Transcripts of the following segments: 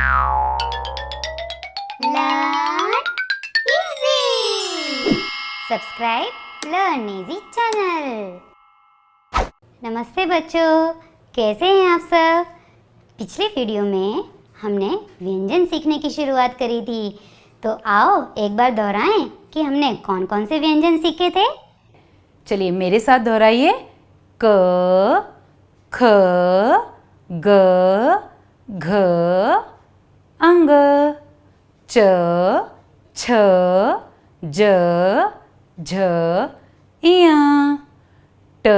Learn easy. Subscribe Learn Easy channel. नमस्ते बच्चों, कैसे हैं आप सब। पिछले वीडियो में हमने व्यंजन सीखने की शुरुआत करी थी, तो आओ एक बार दोहराएं कि हमने कौन कौन से व्यंजन सीखे थे। चलिए मेरे साथ दोहराइए। क, ख, ग, घ, अंग, च, छ, ज, झ, इया, ट,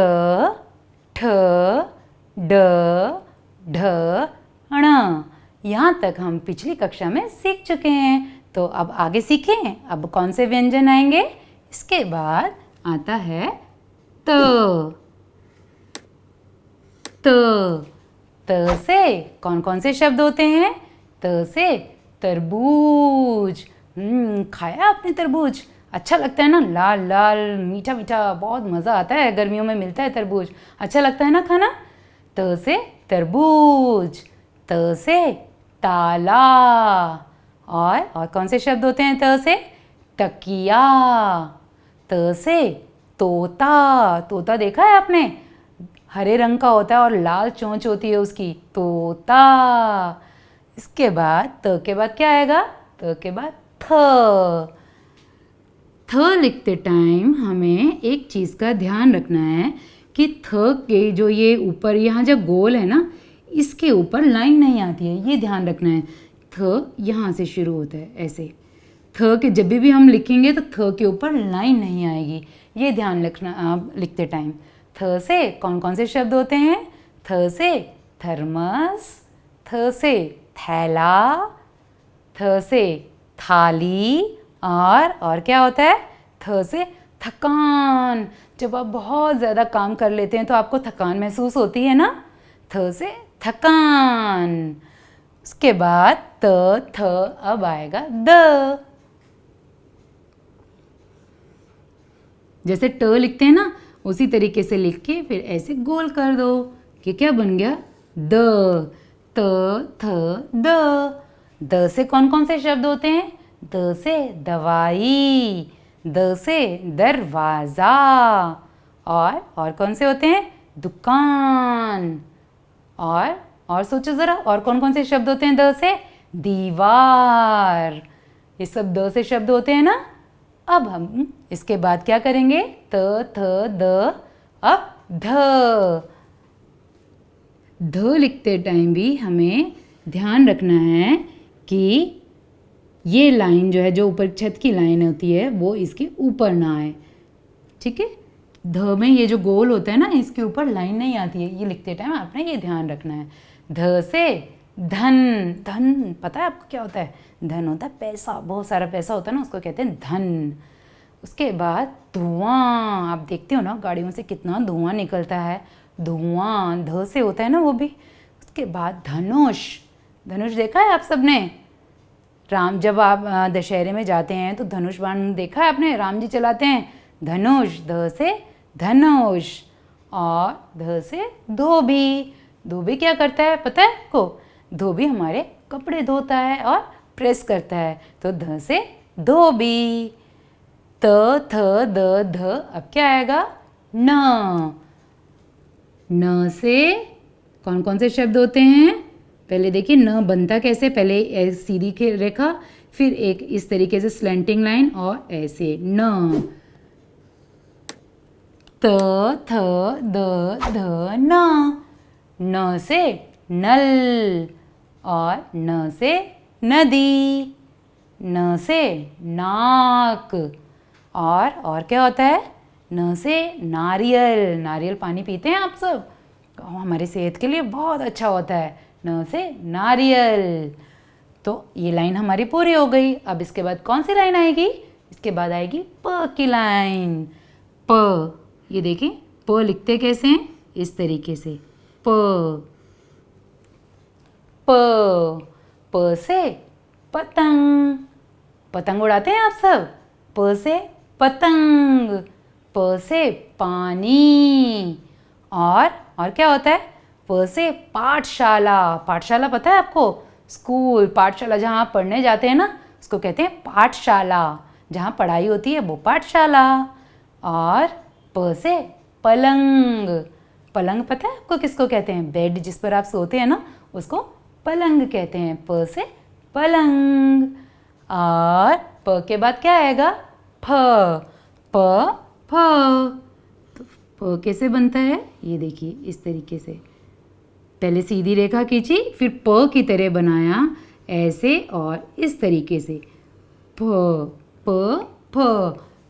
ठ, ड, ढ, ण। यहाँ तक हम पिछली कक्षा में सीख चुके हैं, तो अब आगे सीखें। अब कौन से व्यंजन आएंगे? इसके बाद आता है त। त से कौन कौन से शब्द होते हैं? त से तरबूज। खाया आपने तरबूज? अच्छा लगता है ना, लाल लाल मीठा मीठा, बहुत मज़ा आता है। गर्मियों में मिलता है तरबूज, अच्छा लगता है ना खाना। त से तरबूज। त से ताला। और कौन से शब्द होते हैं त से? तकिया। त से तोता। तोता देखा है आपने? हरे रंग का होता है और लाल चोंच होती है उसकी। तोता। इसके बाद त के बाद क्या आएगा? त के बाद थ। थ लिखते टाइम हमें एक चीज़ का ध्यान रखना है कि थ के जो ये ऊपर यहाँ जो गोल है ना, इसके ऊपर लाइन नहीं आती है, ये ध्यान रखना है। थ यहाँ से शुरू होता है ऐसे। थ के जब भी हम लिखेंगे तो थ के ऊपर लाइन नहीं आएगी, ये ध्यान रखना आप लिखते टाइम। थ से कौन कौन से शब्द होते हैं? थ से थर्मस, थ से थैला, थ से थाली, और क्या होता है? थ से थकान। जब आप बहुत ज़्यादा काम कर लेते हैं तो आपको थकान महसूस होती है ना। थ से थकान। उसके बाद थ अब आएगा द। जैसे ट लिखते हैं ना, उसी तरीके से लिख के फिर ऐसे गोल कर दो कि क्या बन गया? द। त थ द। द से कौन कौन से शब्द होते हैं? द से दवाई, द से दरवाज़ा, और कौन से होते हैं? दुकान। और सोचो ज़रा, और कौन कौन से शब्द होते हैं द से? दीवार। ये सब द से शब्द होते हैं ना। अब हम इसके बाद क्या करेंगे? त थ द, अब ध। ध लिखते टाइम भी हमें ध्यान रखना है कि ये लाइन जो है, जो ऊपर छत की लाइन होती है, वो इसके ऊपर ना आए, ठीक है। ध में ये जो गोल होता है ना, इसके ऊपर लाइन नहीं आती है, ये लिखते टाइम आपने ये ध्यान रखना है। ध से धन। धन पता है आपको क्या होता है? धन होता है पैसा, बहुत सारा पैसा होता है ना, उसको कहते हैं धन। उसके बाद धुआं। आप देखते हो ना गाड़ियों से कितना धुआं निकलता है, धुआं ध से होता है ना वो भी। उसके बाद धनुष। धनुष देखा है आप सबने? जब आप दशहरे में जाते हैं तो धनुष बाण देखा है आपने? राम जी चलाते हैं धनुष। ध से धनुष। और ध से धोबी। धोबी क्या करता है पता है आपको? धोबी हमारे कपड़े धोता है और प्रेस करता है, तो ध से धोबी। त थ द ध, अब क्या आएगा? न। न से कौन कौन से शब्द होते हैं? पहले देखिए न बनता कैसे, पहले सीधी की रेखा, फिर एक इस तरीके से स्लैंटिंग लाइन, और ऐसे न। त थ द ध न। न से नल, और न से नदी, न से नाक, और क्या होता है? न से नारियल। नारियल पानी पीते हैं आप सब, हमारी सेहत के लिए बहुत अच्छा होता है। न से नारियल। तो ये लाइन हमारी पूरी हो गई। अब इसके बाद कौन सी लाइन आएगी? इसके बाद आएगी प की लाइन। प, ये देखें प लिखते कैसे हैं? इस तरीके से। प। प। प से पतंग। पतंग उड़ाते हैं आप सब? प से पतंग। प से पानी। और क्या होता है? प से पाठशाला। पाठशाला पता है आपको? स्कूल, पाठशाला, जहाँ आप पढ़ने जाते हैं ना उसको कहते हैं पाठशाला, जहाँ पढ़ाई होती है वो पाठशाला। और प से पलंग, पलंग पता है आपको किसको कहते हैं? बेड जिस पर आप सोते हैं ना उसको पलंग कहते हैं, प से पलंग। और प के बाद क्या आएगा? फ, प फ। तो प कैसे बनता है ये देखिए, इस तरीके से पहले सीधी रेखा खींची, फिर प की तरह बनाया ऐसे और इस तरीके से, प प फ।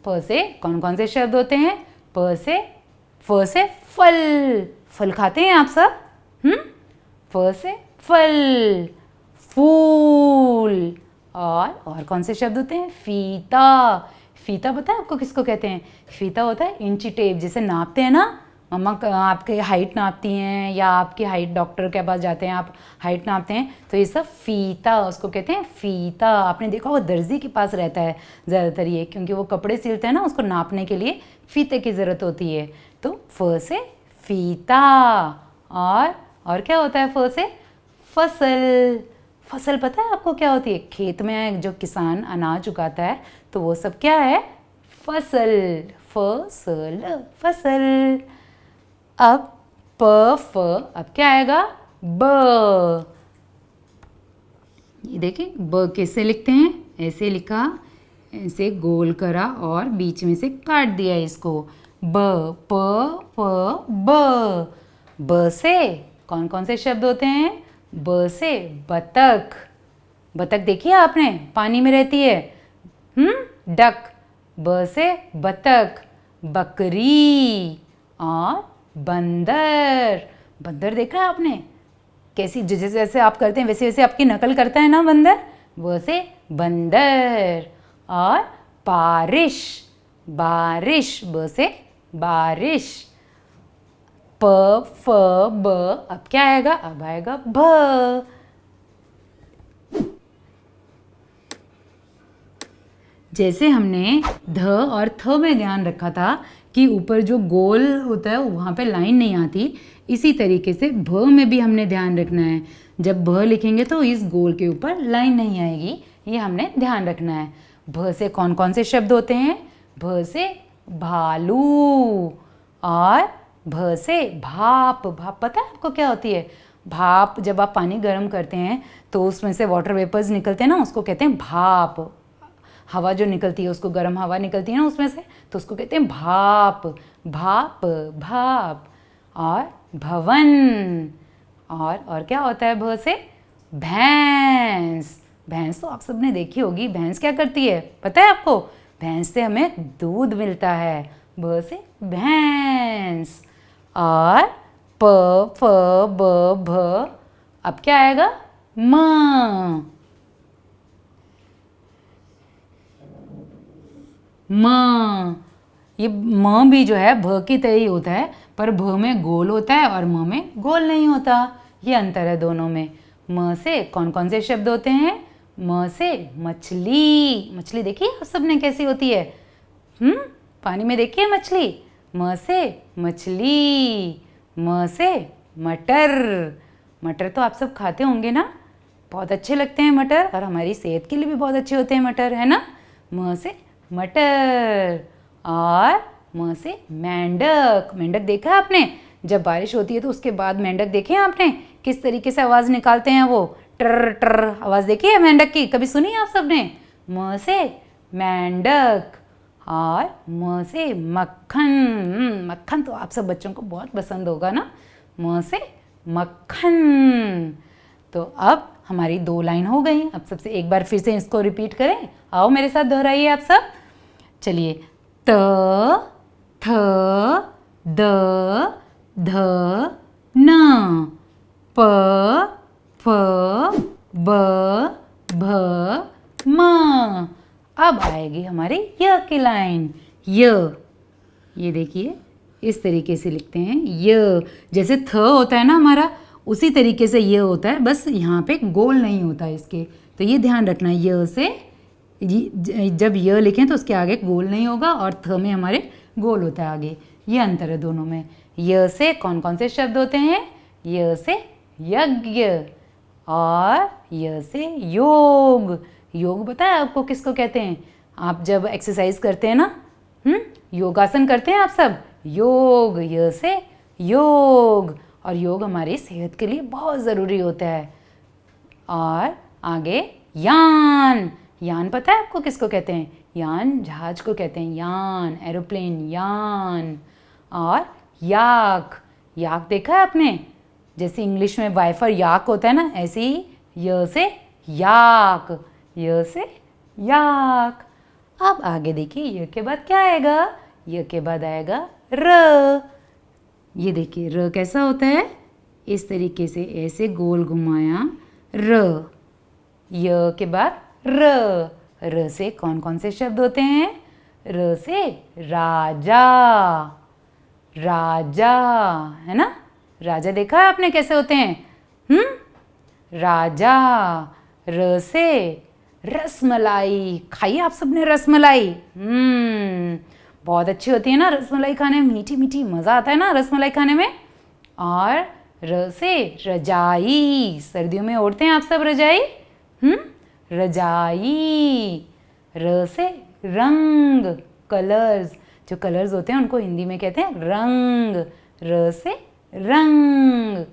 फ से कौन कौन से शब्द होते हैं? फ से फल, फल खाते हैं आप सब? फ से फल, फूल। और कौन से शब्द होते हैं? फीता, फीता पता है आपको किसको कहते हैं? फीता होता है इंची टेप, जिसे नापते हैं ना, मम्मा आपके हाइट नापती हैं या आपकी हाइट डॉक्टर के पास जाते हैं, आप हाइट नापते हैं, तो ये सब फीता, उसको कहते हैं फीता। आपने देखा वो दर्जी के पास रहता है ज़्यादातर ये, क्योंकि वो कपड़े सिलते हैं ना, उसको नापने के लिए फीते की ज़रूरत होती है। तो फ से फीता। और क्या होता है फ से? फसल, फसल पता है आपको क्या होती है? खेत में जो किसान अनाज उगाता है तो वो सब क्या है? फसल, फसल, फसल। अब प फ, अब क्या आएगा? ब। ये देखिए ब कैसे लिखते हैं? ऐसे लिखा, ऐसे गोल करा और बीच में से काट दिया इसको, ब, प फ ब। ब से कौन कौन से शब्द होते हैं? ब से बतख, बतख देखिए आपने, पानी में रहती है, डक। ब से बतख, बकरी। और बंदर, बंदर देखा है आपने कैसी, जैसे जैसे आप करते हैं वैसे वैसे आपकी नकल करता है ना बंदर, वो से बंदर। और बारिश, बारिश, ब से बारिश। प फ ब, अब क्या आएगा? अब आएगा भ। जैसे हमने ध और थ में ध्यान रखा था कि ऊपर जो गोल होता है वहाँ पे लाइन नहीं आती, इसी तरीके से भ में भी हमने ध्यान रखना है। जब भ लिखेंगे तो इस गोल के ऊपर लाइन नहीं आएगी, ये हमने ध्यान रखना है। भ से कौन कौन से शब्द होते हैं? भ से भालू। और भ से भाप, भाप पता है आपको क्या होती है? भाप, जब आप पानी गर्म करते हैं तो उसमें से वाटर वेपर्स निकलते हैं ना, उसको कहते हैं भाप। हवा जो निकलती है उसको, गर्म हवा निकलती है ना उसमें से, तो उसको कहते हैं भाप, भाप, भाप। और भवन। और क्या होता है भ से? भैंस, भैंस तो आप सबने देखी होगी, भैंस क्या करती है पता है आपको? भैंस से हमें दूध मिलता है, भ से भैंस। और प फ ब भ, अब क्या आएगा? म। म, ये म भी जो है भ की तरह ही होता है, पर भ में गोल होता है और म में गोल नहीं होता, ये अंतर है दोनों में। म से कौन कौन से शब्द होते हैं? म से मछली, मछली देखिए आप सबने कैसी होती है, पानी में देखिए मछली। म से मछली। म से मटर, मटर तो आप सब खाते होंगे ना, बहुत अच्छे लगते हैं मटर, और हमारी सेहत के लिए भी बहुत अच्छे होते हैं मटर, है ना? म से मटर। और म से मेंढक, मेंढक देखा आपने? जब बारिश होती है तो उसके बाद मेंढक देखे हैं आपने किस तरीके से आवाज़ निकालते हैं? वो टर टर आवाज़ देखी है मेंढक की, कभी सुनी आप सबने? म से मेंढक। और म से मक्खन, मक्खन तो आप सब बच्चों को बहुत पसंद होगा ना, म से मक्खन। तो अब हमारी 2 लाइन हो गई। अब सबसे एक बार फिर से इसको रिपीट करें, आओ मेरे साथ दोहराइए आप सब। चलिए, त थ द ध न, प फ ब भ म। अब आएगी हमारी य की लाइन, य। ये देखिए इस तरीके से लिखते हैं य, जैसे थ होता है ना हमारा, उसी तरीके से ये होता है, बस यहाँ पे गोल नहीं होता है इसके, तो ये ध्यान रखना है। य से जब य लिखें तो उसके आगे गोल नहीं होगा, और थ में हमारे गोल होता है आगे, ये अंतर है दोनों में। य से कौन कौन से शब्द होते हैं? य से यज्ञ, और य से योग। योग पता है आपको किसको कहते हैं? आप जब एक्सरसाइज करते हैं ना, योगासन करते हैं आप सब, योग, य से योग। और योग हमारी सेहत के लिए बहुत ज़रूरी होता है। और आगे यान। यान पता है आपको किसको कहते हैं? यान जहाज को कहते हैं, यान, एरोप्लेन, यान। और याक। याक देखा है आपने? जैसे इंग्लिश में वाइफर याक होता है ना, ऐसे ही य से याक, य से याक। अब आगे देखिए, य के बाद क्या आएगा? य के बाद आएगा र। ये देखिए र कैसा होता है? इस तरीके से ऐसे गोल घुमाया, र। य के बाद र। र से कौन कौन से शब्द होते हैं? र से राजा, राजा, है ना? राजा देखा है आपने कैसे होते हैं? राजा। र से रसमलाई। खाइए आप सबने रसमलाई। बहुत अच्छी होती है ना रसमलाई खाने में, मीठी मीठी, मज़ा आता है ना रसमलाई खाने में। और र से रजाई। सर्दियों में ओढ़ते हैं आप सब रजाई। रजाई। र से रंग, कलर्स। जो कलर्स होते हैं उनको हिंदी में कहते हैं रंग। र से रंग।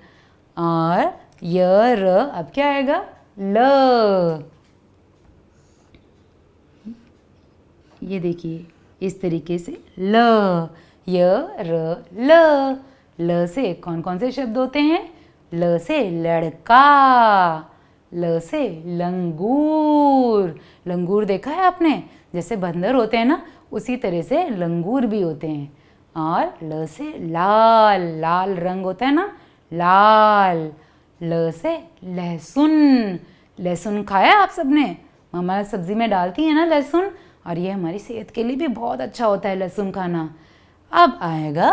और य र अब क्या आएगा? ल। ये देखिए इस तरीके से ल, य र ल। ल से कौन कौन से शब्द होते हैं? ल से लड़का, ल से लंगूर। लंगूर देखा है आपने? जैसे बंदर होते हैं ना, उसी तरह से लंगूर भी होते हैं। और ल से लाल, लाल रंग होता है ना, लाल। ल से लहसुन। लहसुन खाया आप सबने? मम्मा सब्जी में डालती है ना लहसुन, और ये हमारी सेहत के लिए भी बहुत अच्छा होता है लहसुन खाना। अब आएगा,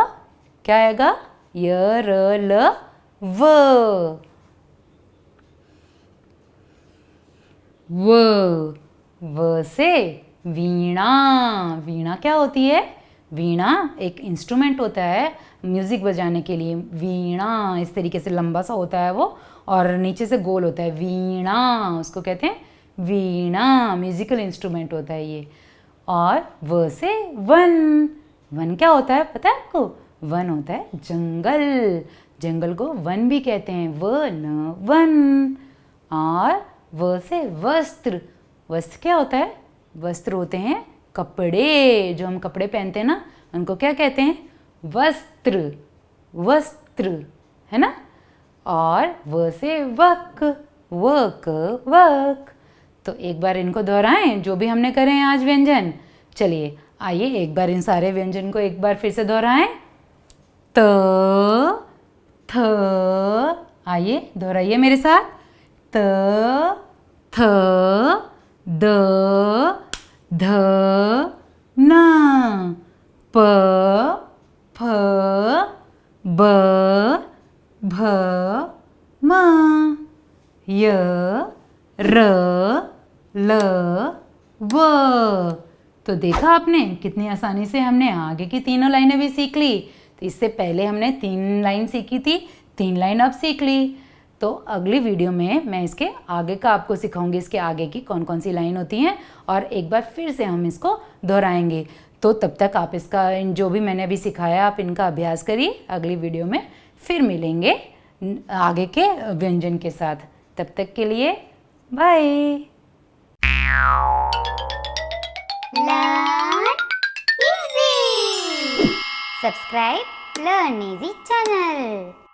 क्या आएगा? य र ल व। व। व से वीणा। वीणा क्या होती है? वीणा एक इंस्ट्रूमेंट होता है म्यूज़िक बजाने के लिए। वीणा इस तरीके से लंबा सा होता है वो, और नीचे से गोल होता है। वीणा, उसको कहते हैं वीणा, म्यूजिकल इंस्ट्रूमेंट होता है ये। और व से वन। वन क्या होता है पता है आपको? वन होता है जंगल। जंगल को वन भी कहते हैं, व न वन। और व से वस्त्र। वस्त्र क्या होता है? वस्त्र होते हैं कपड़े, जो हम कपड़े पहनते हैं ना, उनको क्या कहते हैं? वस्त्र, वस्त्र, है ना? और व से वक, वक, वक। तो एक बार इनको दोहराएं जो भी हमने करे हैं आज व्यंजन। चलिए आइए एक बार इन सारे व्यंजन को एक बार फिर से दोहराएं। त, थ, आइए दोहराइए मेरे साथ। त, थ, द, ध, न, प, फ, ब, भ, म, य, र, ल, व। तो देखा आपने कितनी आसानी से हमने आगे की तीनों लाइनें भी सीख ली। तो इससे पहले हमने 3 लाइन सीखी थी, 3 लाइन अब सीख ली। तो अगली वीडियो में मैं इसके आगे का आपको सिखाऊंगी, इसके आगे की कौन कौन सी लाइन होती हैं, और एक बार फिर से हम इसको दोहराएंगे। तो तब तक आप इसका जो भी मैंने अभी सिखाया आप इनका अभ्यास करिए। अगली वीडियो में फिर मिलेंगे आगे के व्यंजन के साथ। तब तक के लिए bye. Learn easy. Subscribe Learn Easy channel.